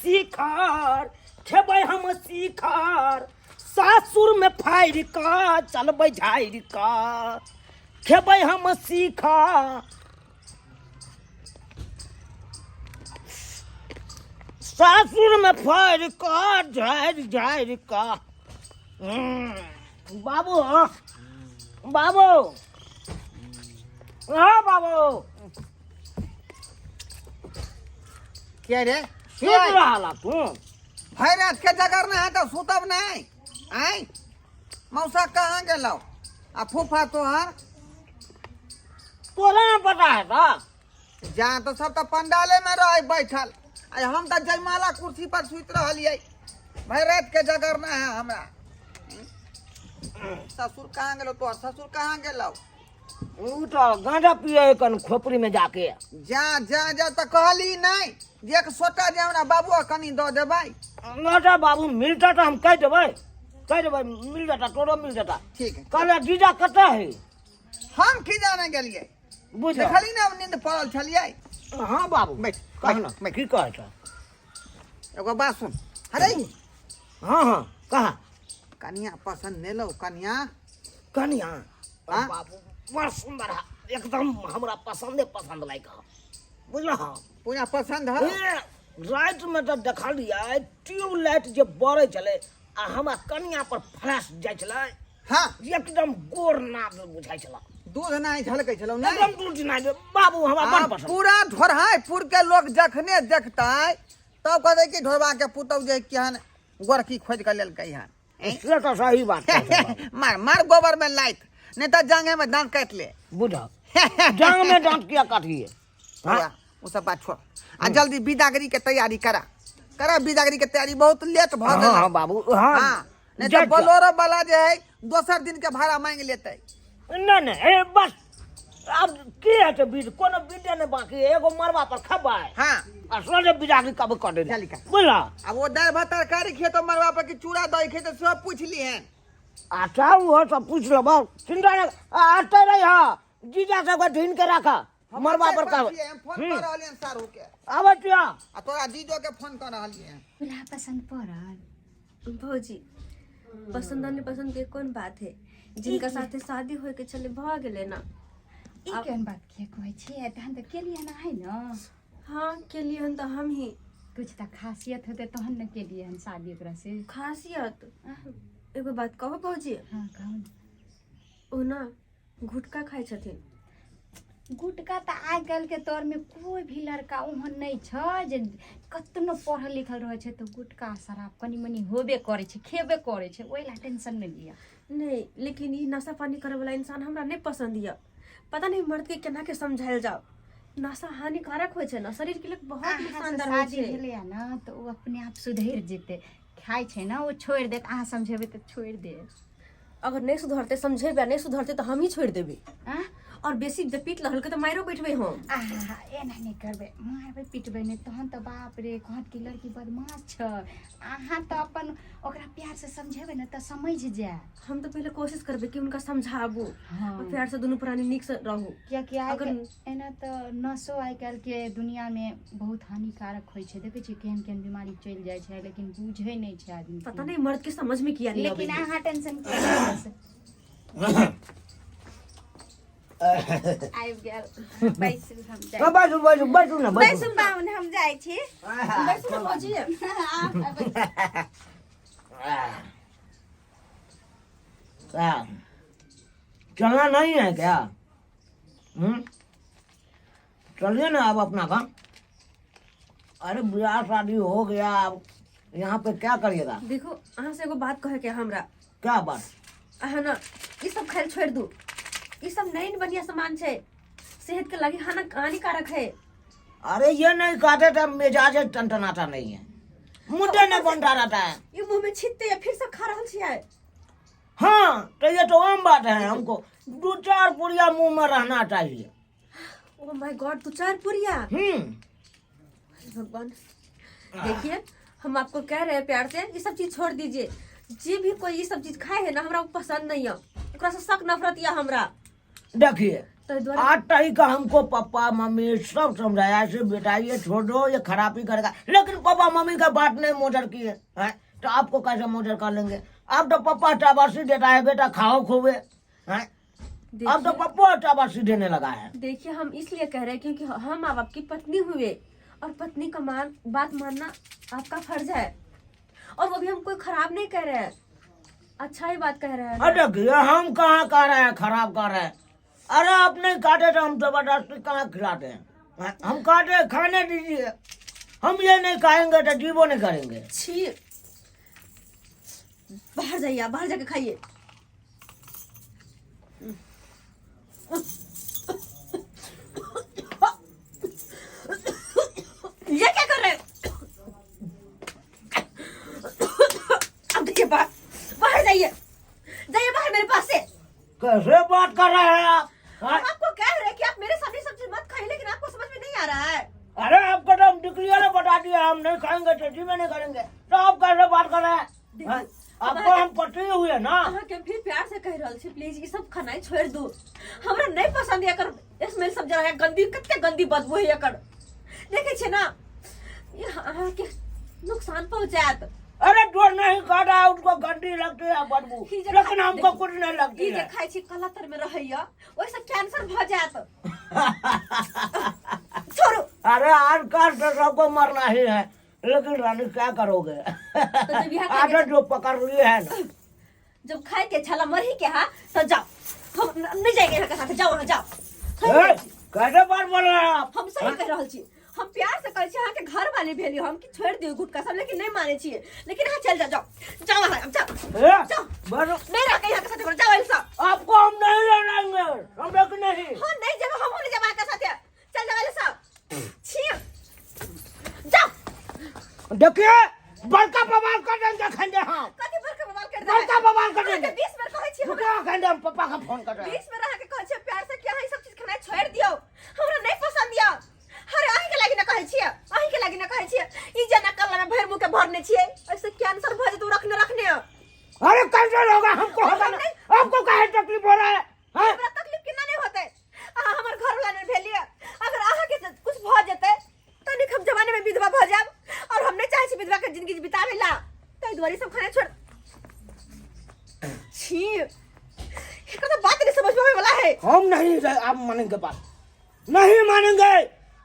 शिखर खेबै हम शिखर सासुर में फाइर का चलबै झाइर का खेबै हम शिखर सासुर में फाइर का झाइर झाइर का बाबू बाबू हाँ बाबू क्या रे सुत रहा तू भाई रात के जगर नहीं है तो सुतब नहीं आई मौसा कहाँ गेलो आ फूफा तोहर तोरा न पता है था जा तो सब तो पंडाले में रह बैठल आ हम तो जयमाला कुर्सी पर सुत रहलिए भाई रात के जगर नहीं है हमरा ससुर कहाँ गेलो तोहर ससुर कहाँ गेलो ऊ तो गांजा पिए कन खोपड़ी में जाके जा जा जा तो कहली नहीं जे के सोटा जे हमरा बाबू कनी दो दे भाई गांजा बाबू मिलता तो हम कह देबै मिल जाता तोरो मिल जाता ठीक है कहले जीजा कता है हम की जाने गेलिए बुझ देखली ना नींद पड़ल छलिए हाँ बाबू बैठ कहना बैठ की कहै छ एगो बात सुन अरे हाँ हाँ कहा कन्या पसंद ने लो कन्या कनिया हाँ? बाबू बड़ सुंदर है एकदम हमरा पसंद लायक है बुझल पूरा पसंद है रात में तो देखलिए ट्यूबलाइट जे बड़े चले आ हमरा कनिया पर फ्लैश जाय चले हाँ एकदम गोर नाद बुझाय चला दूध नहीं झलकै छलौ नहीं एकदम दूध नहीं बाबू हमरा बड़ पसंद पूरा ढोरहाईपुर के लोग जखने देखतै तब कहते कि ढोरबा के पुतौ जे केहन गोरकी खोज के लेलकै हन ये तो सही बात है मार मार गोबर में लाइत नहीं तो जांघे में दांत काट ले बुझा जांग में दांत किया काटिए पूरा वो सब बात छोड़ आ जल्दी विदागरी के तैयारी करा विदागरी के तैयारी बहुत लेट भ गेल हाँ बाबू हाँ हाँ नहीं तो बोलोरो वाला जे है दोसर दिन के भाड़ा मांग लेते नहीं बस अब की है तो बीज कोनो बीजे ने बाकी एगो मरवा पर खबाय हाँ आ सोचे बिजाकी कब कर दे जल्दी कर। बोला अब वो दाल भात तरकारी खे तो मरवा पर कि चूड़ा दही खे तो सब पूछ ली हैं अच्छा वो सब पूछ लो बाबू चिंता नहीं आते रही हाँ जीजा सब ढीन के रखा मरवा पर का हम फोन कर रहलियन सारू के अब तिया आ तोरा जीजो के फोन कर रहलियन दूल्हा पसंद पड़ल भौजी पसंद नहीं पसंद के कौन बात है जिनका साथे शादी होए के चले भ गेले ना ई केहन बात के कहै छी तहन त केलिए ना है न हाँ के लिए हन तो हम ही कुछ त खासियत होते तहन न केलिए हन शादी ओकरा से खासियत एगो बात कहो भौजी हां कहू ओ ना गुटखा खाइ छथिन गुटका त आइ काल्हि के दौर में कोई भी लड़का ओहन नहीं छ जे कतनो पढ़ल लिखल रहे छै तो गुटका शराब कनी मनी होबे करे छै खेबे करे छै ओइ ला टेंशन नहीं लिया नहीं लेकिन ये नशा पानी करे वाला इंसान हमरा नहीं पसंद है पता नहीं मर्द के केना के समझायल जाओ नशा हानिकारक होइ छै ना शरीर के लिए बहुत नुकसानदार होइ शादी छै भेलै ना तो ओ अपने आप सुधर जेते खाइ छै ना वो छोड़ देत अहाँ समझेबै त छोड़ दे अगर नहीं सुधरते समझेबे नहीं सुधरते तो हम ही छोड़ देबे हां और बेसी पीट लहल के तो मारो बैठबे हम आहा एना नहीं करबे मारबे पिटबे नहीं तहन तो बाप रे कहत की लड़की बदमाश छ अहाँ तो अपन ओकरा प्यार से समझेबे ना तो समझ जाए हम तो पहले कोशिश करबे कि उनका समझाबू हाँ। और प्यार से दोनों प्राणी निक से रहू क्या क्या अगर एना तो नशो आइ काल्हि के दुनिया में बहुत हानिकारक होइ छै देखै छी केहन केहन बीमारी चलि जाइ छै लेकिन बुझै नहीं छै आदमी पता नहीं मर्द के समझ में किया नहीं लेकिन आवे। अहाँ टेंशन आबि गेल बैसू हम जाय बैठू ना बैसू बाबू हम जाइ छी बैसू ना भौजी चलना नहीं है क्या चलिए ना अब अपना काम अरे ब्याह शादी हो गया अब यहाँ पे क्या करिएगा देखो अहाँ से एगो बात कहे के हमरा क्या बात अहाँ ना ये सब खाइल छोड़ दू ये सब नहीं बढ़िया सामान छै सेहत के लगी हानिकारक है अरे ये नहीं खाते तो मिजाज टनटनाता नहीं है मुद्दे नहीं बनता रहता है ये मुंह में छिटते या फिर से खा रहल छियै हाँ तो ये तो आम बात है हमको 2-4 पुड़िया मुंह में रहना चाहिए ओह माय गॉड 2-4 पुड़िया भगवान देखिए हम आपको कह रहे हैं प्यार से ये सब चीज छोड़ दीजिए जे भी कोई ये सब चीज खाए है ना हमरा पसंद नहीं है ओकरा से शक नफरत या हमरा देखिए तो द्वारा आज तक का हमको पापा मम्मी सब समझाया ऐसे बेटा ये छोड़ दो, ये खराब ही करेगा, लेकिन पापा मम्मी का बात नहीं मोजर की है, तो आपको कैसे मोजर कर लेंगे? अब तो पापा शाबाशी देता है, बेटा खाओ खूबे हैं। अब तो पापा शाबाशी देने लगा है। देखिए हम इसलिए कह रहे हैं क्योंकि हम माँ बाप की पत्नी हुए और पत्नी का बात मानना आपका फर्ज है, और वो भी हम कोई खराब नहीं कह रहे हैं, अच्छा ही बात कह रहे हैं। अरे देखिए हम कहाँ कर रहे हैं, खराब कर रहे हैं? अरे आप नहीं काटे तो हम जबरदस्ती कहाँ खिलाते हैं? हम काटे, खाने दीजिए, हम ये नहीं खाएंगे तो जीवो नहीं करेंगे। छी, बाहर जाइए, आप बाहर जाके खाइए। ये क्या कर रहे हैं? अब देखिए बाहर जाइए, जाइए बाहर मेरे पास से। कैसे बात कर रहे हैं आप? हम आपको कह रहे हैं कि आप मेरे सामने सब्जी मत खाइए, लेकिन आपको समझ में नहीं आ रहा है। अरे आपको तो हम डिक्लियर बता दिया हम नहीं खाएंगे तो जी में नहीं करेंगे, तो आप कैसे बात कर रहे हैं? आपको हम पति हुए ना। अहाँ के फिर प्यार से कह रहल छी, प्लीज ये सब खाना छोड़ दो, हमरा नहीं पसंद है। कर स्मेल सब जरा गंदी, कितने गंदी बदबू है एकर, देखे छे ना, ये अहाँ के नुकसान पहुंचात। अरे जो नहीं खाता है उसको गंदी लगती है बदबू, लेकिन हमको कुछ नहीं लगती ई जे है। खाइ छी कलतर में रहैया, ओइसे कैंसर भ जात। छोड़ो। अरे आजकल तो सबको मरना ही है, लेकिन रानी क्या करोगे? जब यहाँ खाएंगे- आदत जो पकड़ रही है ना, जब खाए के छला मर ही के हा तो जाओ, हम नहीं जाएंगे यहाँ के साथ, जाओ ना जाओ। ए, कैसे बात बोल रहे हैं आप? हम सही कह रहल छी, हम प्यार से कहै छी, अहाँ के घर वाले भेली हम कि छोड़ दियो गुटका सब, लेकिन नहीं माने छिए, लेकिन हाँ चल जाओ, जाओ वहाँ, अब जाओ ए, जाओ, बस नहीं रह के यहाँ के साथ, जाओ ऐसा। आपको हम नहीं लेंगे, समझे कि नहीं? हाँ नहीं जब हम नहीं जब के साथ, चल जाओ ऐसा। छी, जाओ। देखिए बड़का बवाल कर देंगे खंडे हम, कथी बड़का बवाल कर दे, बड़का बवाल कर देंगे। 20 बार कहै छी, रुको खंडे, हम पापा का फोन कर रहे हैं। 20 बार रह के कहै छी प्यार से कि अहाँ ई सब चीज खाना छोड़ दियो, हमरा नहीं पसंद या। अरे अहीं के लागी न कहै छियै, अहीं के लागी न कहै छियै, ई जना कल्ला में भर मुंह के भरने छियै, ऐसे कैंसर भ जेतौ रखने। अरे कैंसर होगा, हमको होगा ना, आपको काहे तकलीफ हो रहा है? हैं? हमरा तकलीफ कितना नहीं होते, अहाँ हमर घर वाला ने भेलिए, अगर अहाँ के कुछ भ जेते तनिक हम जमाने में विधवा भ जाब, और हम नहीं चाहै छी विधवा के जिंदगी बितावे ला, तै दुआरे सब खाना छोड़। छी, एकर तो बात नहीं समझ में आवे वाला है। हम नहीं आप मानेंगे बात, नहीं मानेंगे।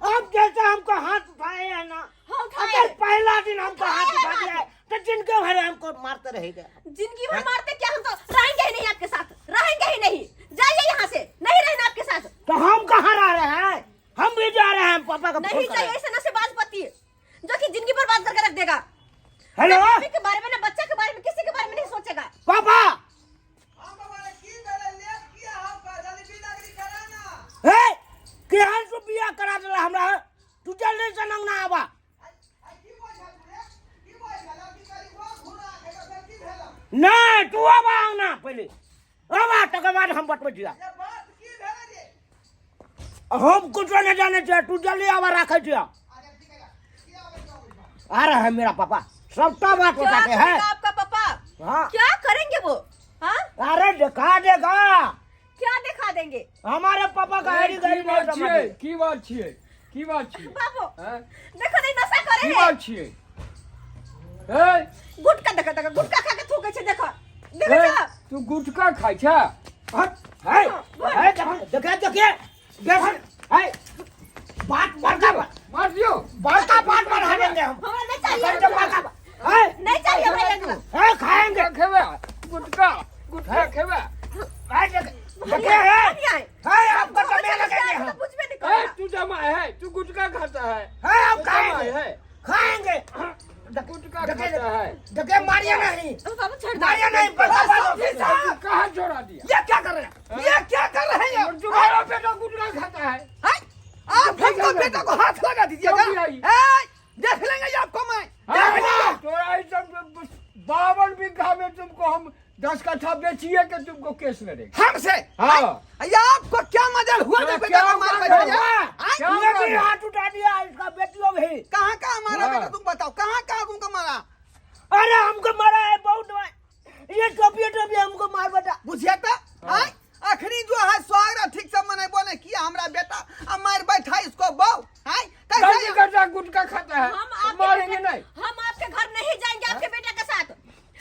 आप जैसे हमको हाथ उठाए हैं ना, हाँ, उठाए। अगर पहला दिन हमको उठाए हाथ उठा हाथ। दिया है, तो जिनके भरे हमको मारते रहेगा। जिंदगी भर मारते क्या, हम तो रहेंगे ही नहीं आपके साथ, रहेंगे ही नहीं, जाइए यहाँ से, नहीं रहना आपके साथ। तो हम कहाँ रह रहे हैं? हम भी जा रहे हैं, पापा का नहीं फोन कर रहे चाहिए हैं। ऐसे नशेबाज पति जो कि जिंदगी बर्बाद करके रख देगा। हेलो ना किसी के बारे में, ना बच्चा के बारे में, किसी के बारे में नहीं सोचेगा। पापा, ए केहन से बियाह करा देला हमरा? तू जल्दी से नंगना आवा। नहीं तू आवा ना पहले, आवा तकर बाद हम बतबै छिया। हम कुछ नहीं जाने चाहिए, तू जल्दी आवा, रखे छिया। आ रहा है मेरा पापा, सबका बात क्या बताते हैं। करेगा आपका पापा? हाँ। क्या करेंगे वो? हाँ, अरे दिखा देगा, क्या दिखा देंगे? हमारे पापा का हरी गरी नहीं समझे। की बात छियै? की बात छियै? बाबू हैं? देखो नहीं नशा की करे है, बात छियै? ए, गुटका देखो देखो, गुटका खा के थूके छे, देखो देखो ए, जा। तू गुटखा खाइ छै? बात बड़का मार दियो। बड़का बात बढ़ा देंगे हम। हमरा नहीं चाहिए, नहीं नहीं चाहिए हमरा ये गुटका। खाएंगे। खेबे गुटखा, गुटखा खेबे। देखिए आपको तो मैं लगेंगे हम। कुछ भी नहीं ए, करेगा। तू जमा है, तू गुटखा खाता है। आप तू खाएंगे, जमा है, खाएंगे। गुटखा खाता है। देखिए मारिए नहीं, बाबू छोड़ दो। मारिए नहीं, बड़का बात है। तू कहाँ छोड़ा दिया? ये क्या कर रहे हैं? ये क्या कर रहे हैं? और तुम्हारा बेटा गुटखा खाता है। आप हमको बेटा को हाथ लगा दीजिएगा। क्यों नहीं? देख लेंगे ये आपको मैं। तोरा ही सब 52 बीघा में तुमको हम 10 कट्ठा बेचिए के तुमको केस लड़ेंगे। हमसे हाँ। ये आपको क्या मजाल हुआ जो बेटा क्या को मार मजाल बैठा हुआ? क्या ये भी मजाल? हाथ उठा दिया, इसका बेटियों भी। कहाँ कहाँ मारा हाँ। बेटा, तुम बताओ कहाँ कहाँ तुमको मारा? अरे हमको मारा है बहुत, ये टोपिया टोपिया हमको मार बेटा। बुझिए तो आखिरी जो है स्वागत ठीक नहीं किया हमारा बेटा, अब मार बैठा इसको बहु है गलती कैसे करता है, गुटखा खाता है, हम तो आपके मारेंगे बेटे- नहीं। हम आपके घर नहीं जाएंगे आपके बेटे के साथ।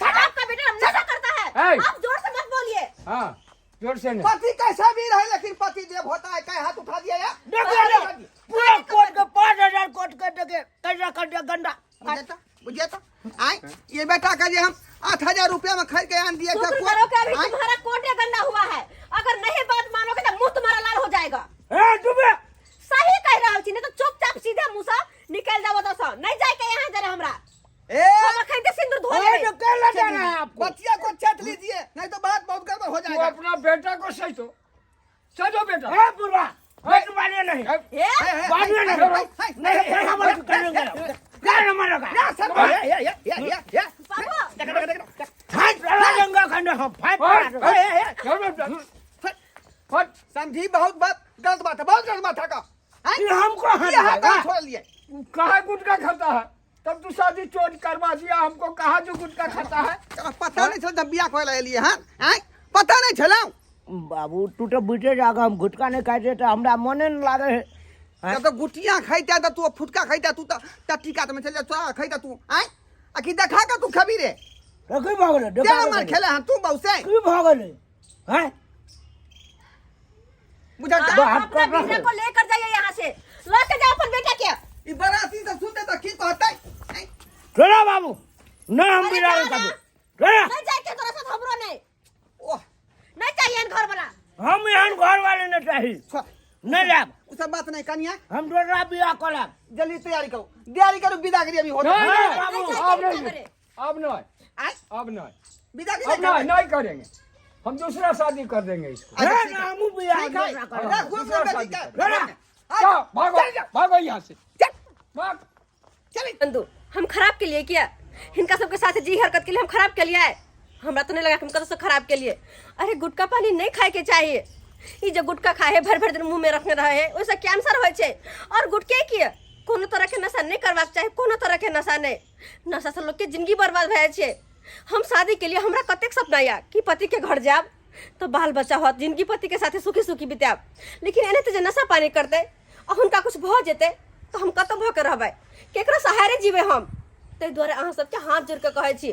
आपका बेटा नशा करता है। Hey! आप जोर से मत बोलिए। हाँ जोर से नहीं। पति कैसा भी रहे लेकिन पति देव होता है, कहीं हाथ उठा दिया यार। देखो ना, पूरा कोट के 5,000 कोट कर देके कैसा कर दिया गंदा। बुझे तो आए ये बेटा का जे हम 8,000 रुपया में खरीद के आन दिए शुक्र करो कि अभी तुम्हारा कोटे गंदा हुआ है। अगर नहीं बात मानोगे तो मुंह तुम्हारा लाल हो जाएगा। ए दुबे सही कह रहा छी, नहीं तो चुपचाप सीधे मुंह से निकल जाओ तो सा। नहीं जाए के यहाँ जरा हमरा। ए हम अखन के सिंदूर धो ओए ले। तो कहला जाना है आपको। बच्चिया को चट लीजिए नहीं तो बात बहुत गड़बड़ हो तू जाएगा। अपना बेटा को सही तो चलो बेटा। ए बुरा मत मानिए नहीं। ए मानिए नहीं। नहीं हम करेंगे। क्या नंबर लगा? बाबू फाइट लड़ेंगे खंडे हम फाइट। फट समझी बहुत बात गलत बात है, बहुत गलत बात है का ये हमको हाथ ये हाथ लगा। छोड़ लिए। कहा गुटखा खाता है, तब तू शादी चोट करवा दिया हमको। कहा जो गुटखा खाता है। पता नहीं चला बिया को ले लिए हैं हैं पता नहीं चला। बाबू तू तो बुझे जागा हम गुटका नहीं खाते तो हमरा मने न लागे है। जब तो गुटिया खाइता तो तू फुटका खाइता तू तो टीका में चल जा खाइता तू हैं अकी देखा का तू खबी रे तो की भागले क्या देखा मार खेला हम तू बहु से की भागले हैं बुझा आप अपना बेटे को लेकर जाइए यहाँ से। लेकर जाओ अपन बेटा के। ई बराती से सुनते तो की कहता है। चलो बाबू ना हम अरे बिला जा कर ना। चलो नहीं जाए के तोरा साथ हमरो नहीं। ओह नहीं चाहिए इन घर वाला। हम यहाँ घर वाले न चाहिए नहीं जाब। उ सब बात नहीं कनिया हम दूसरा बियाह करब। जल्दी तैयारी करो विदा करिए अभी होता नहीं, है। नहीं, बाबू, अब नहीं नहीं, करे। अब नहीं, आए अब नहीं, विदा अब करिए नहीं, नहीं करेंगे। हम दूसरा शादी कर देंगे इसको। अच्छा, है ठीक ना है। हम बियाह ठीक है। दूसरा करब। रख, घुस दूसरा में शादी बेटी कर। का। जाओ, भागो भागो यहाँ से भाग। नंदू हम खराब के लिए किया। इनका सबके साथ जी हरकत के लिए हम खराब के लिए आए। हमरा तो नहीं लगा कि हम कतो से खराब के लिए। अरे गुटखा पानी नहीं खाए के चाहिए। ये जो गुटखा खाए भर भर दिन मुंह में रखने रहे है ओसे कैंसर होय छे। और गुटके किए कोनो तरह के नशा नहीं करबाक चाहिए। कोनो तरह के नशा नहीं। नशा से लोग के जिंदगी बर्बाद भए छे। हम शादी के लिए हमरा कतेक सपना या कि पति के घर जाब तो बाल बच्चा होत जिंदगी पति के साथे सुखी सुखी बिताब। लेकिन एने तो जे नशा पानी करते और उनका कुछ भ जेते तो हम कतौ भ के रहबै केकरो सहारे जीवे हम। ताहि दुआरे अहाँ सबके हाथ जोड़ के कहै छी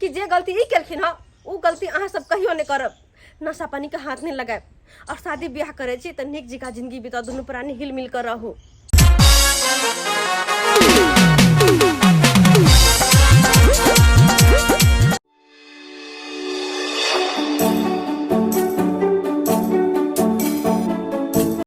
कि जे गलती ई केलखिन हँ ओ गलती अहाँ सब कहियो नहीं करब। नशा पानी के हाथ नहीं लगाए और शादी ब्याह करे छी तो निक जिका जिंदगी बिता दुनू प्राणी हिल मिल कर रहू।